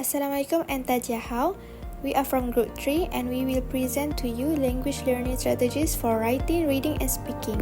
Assalamualaikum and Tajahau. We are from Group 3 and we will present to you language learning strategies for writing, reading and speaking.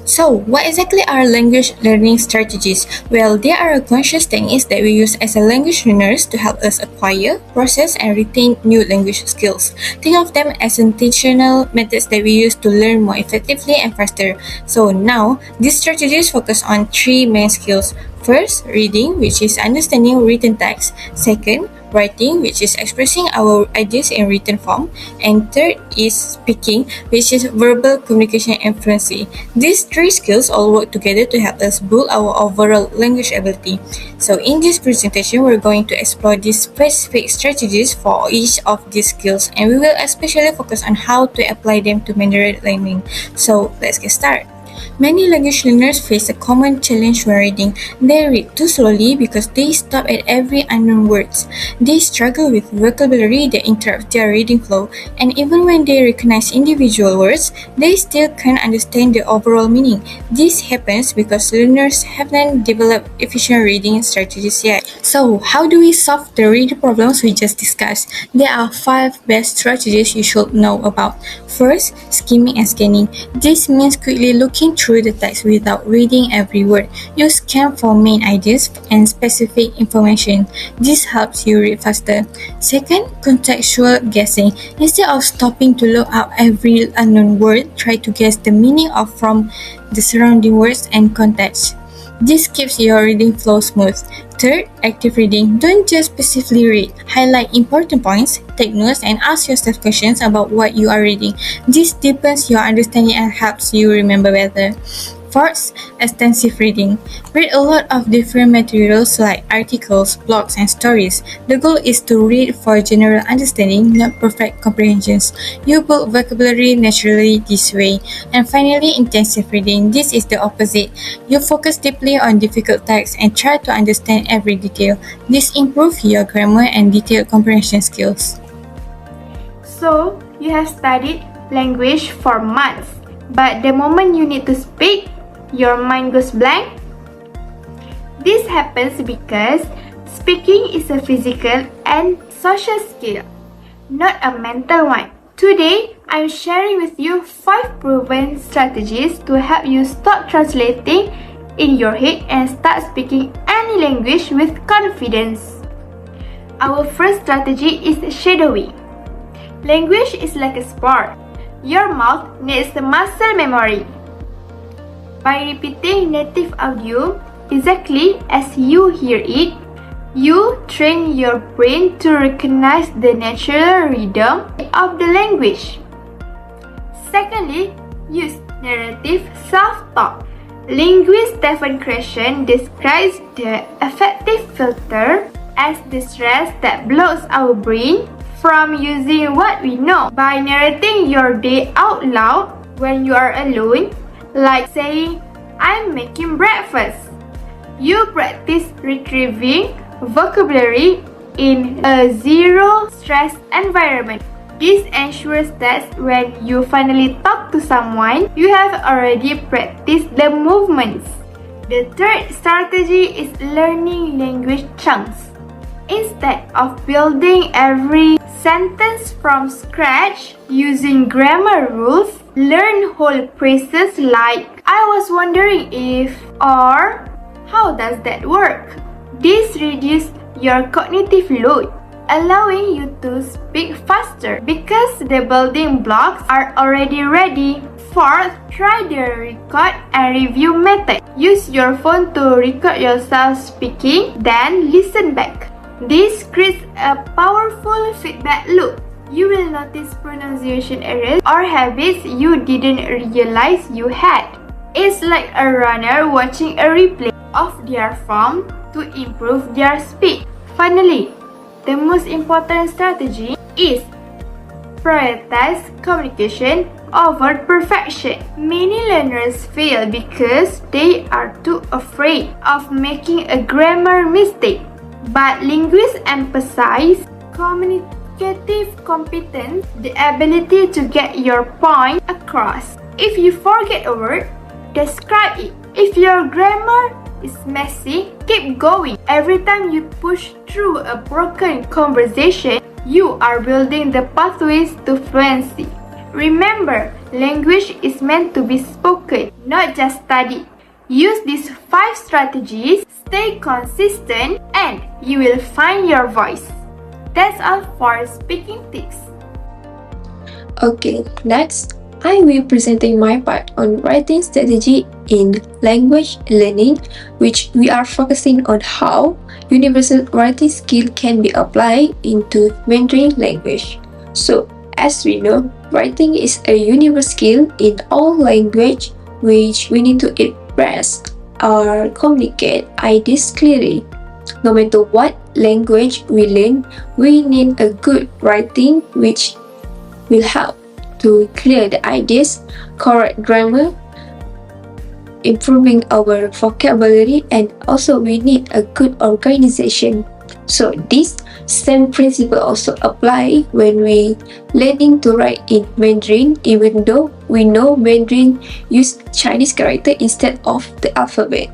So, what exactly are language learning strategies? Well, they are conscious techniques that we use as a language learners to help us acquire, process, and retain new language skills. Think of them as intentional methods that we use to learn more effectively and faster. So now, these strategies focus on three main skills. First, reading, which is understanding written text. Second, writing, which is expressing our ideas in written form. And third is speaking, which is verbal communication and fluency. These three skills all work together to help us build our overall language ability. So in this presentation, we're going to explore these specific strategies for each of these skills, and we will especially focus on how to apply them to Mandarin learning. So let's get started. Many language learners face a common challenge when reading. They read too slowly because they stop at every unknown words. They struggle with vocabulary that interrupts their reading flow, and even when they recognize individual words, they still can't understand the overall meaning. This happens because learners haven't developed efficient reading strategies yet. So, how do we solve the reading problems we just discussed? There are 5 best strategies you should know about. First, skimming and scanning. This means quickly looking through the text without reading every word. You scan for main ideas and specific information. This helps you read faster. Second, contextual guessing. Instead of stopping to look up every unknown word, try to guess the meaning from the surrounding words and context. This keeps your reading flow smooth. Third, active reading. Don't just passively read. Highlight important points, take notes, and ask yourself questions about what you are reading. This deepens your understanding and helps you remember better. Fourth, extensive reading. Read a lot of different materials like articles, blogs, and stories. The goal is to read for general understanding, not perfect comprehensions. You build vocabulary naturally this way. And finally, intensive reading. This is the opposite. You focus deeply on difficult texts and try to understand every detail. This improves your grammar and detailed comprehension skills. So, you have studied language for months, but the moment you need to speak, your mind goes blank. This happens because speaking is a physical and social skill, not a mental one. Today, I'm sharing with you 5 proven strategies to help you stop translating in your head and start speaking any language with confidence. Our first strategy is shadowing. Language is like a sport. Your mouth needs muscle memory. By repeating native audio exactly as you hear it, you train your brain to recognize the natural rhythm of the language. Secondly, use narrative self-talk. Linguist Stephen Krashen describes the affective filter as the stress that blocks our brain from using what we know. By narrating your day out loud when you are alone, like saying, "I'm making breakfast," you practice retrieving vocabulary in a zero-stress environment. This ensures that when you finally talk to someone, you have already practiced the movements. The third strategy is learning language chunks. Instead of building every sentence from scratch using grammar rules, learn whole phrases like "I was wondering if" or "How does that work?" This reduces your cognitive load, allowing you to speak faster because the building blocks are already ready. Fourth, try the record and review method. Use your phone to record yourself speaking, then listen back. This creates a powerful feedback loop. You will notice pronunciation errors or habits you didn't realize you had. It's like a runner watching a replay of their form to improve their speed. Finally, the most important strategy is prioritize communication over perfection. Many learners fail because they are too afraid of making a grammar mistake. But linguists emphasize communicative competence, the ability to get your point across. If you forget a word, describe it. If your grammar is messy, keep going. Every time you push through a broken conversation, you are building the pathways to fluency. Remember, language is meant to be spoken, not just studied. Use these 5 strategies, stay consistent, and you will find your voice. That's all for speaking tips. Okay, next, I will be presenting my part on writing strategy in language learning, which we are focusing on how universal writing skill can be applied into Mandarin language. So, as we know, writing is a universal skill in all language which we need to express or communicate ideas clearly. No matter what language we learn, we need a good writing which will help to clear the ideas, correct grammar, improving our vocabulary, and also we need a good organization. So this same principle also apply when we learning to write in Mandarin, even though we know Mandarin use Chinese character instead of the alphabet.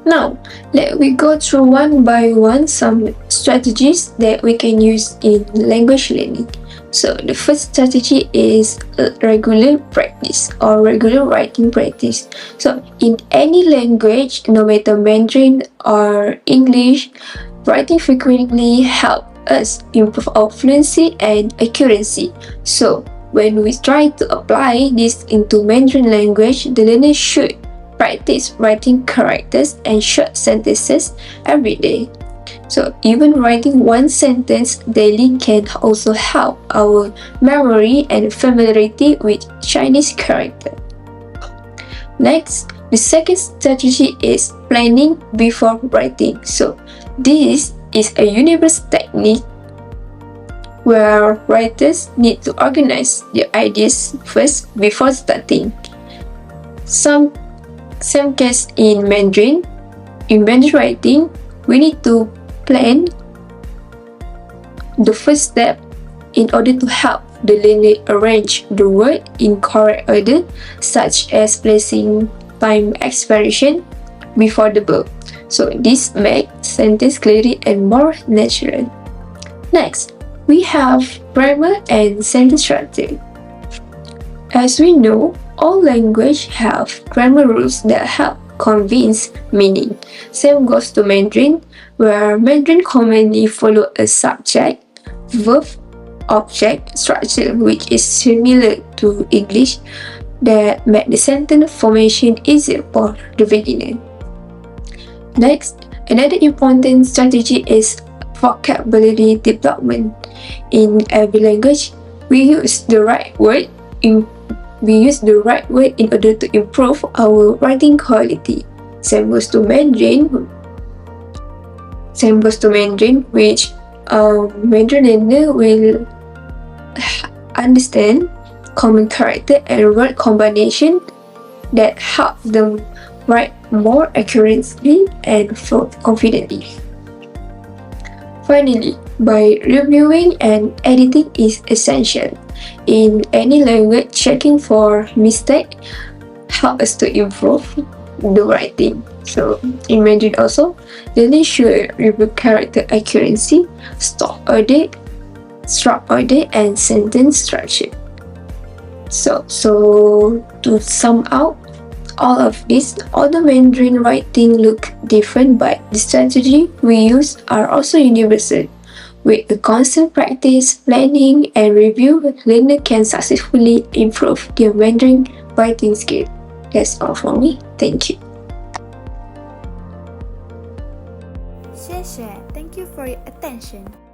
Now, let we go through one by one some strategies that we can use in language learning. So the first strategy is regular practice or regular writing practice. So in any language, no matter Mandarin or English, writing frequently help us improve our fluency and accuracy. So when we try to apply this into Mandarin language, the learner should practice writing characters and short sentences every day. So even writing one sentence daily can also help our memory and familiarity with Chinese character. Next, the second strategy is planning before writing. So this is a universal technique where writers need to organize their ideas first before starting. Same case in Mandarin. In Mandarin writing, we need to plan the first step in order to help the learner arrange the word in correct order, such as placing time expiration before the verb. So this makes sentence clearer and more natural. Next, we have grammar and sentence structure. As we know, all language have grammar rules that help convince meaning. Same goes to Mandarin, where Mandarin commonly follow a subject, verb, object structure which is similar to English that make the sentence formation easier for the beginner. Next, another important strategy is vocabulary development. In every language, we use the right word in order to improve our writing quality. Same goes to Mandarin, which Mandarin learner will understand common character and word combination that help them write more accurately and confidently. Finally, by reviewing and editing is essential. In any language, checking for mistake help us to improve the writing. So in Mandarin also, learning should review character accuracy, stop order, and sentence structure. So to sum out all of this, all the Mandarin writing look different, but the strategy we use are also universal. With the constant practice, planning, and review, learner can successfully improve their Mandarin writing skill. That's all from me. Thank you. 谢谢. Thank you for your attention.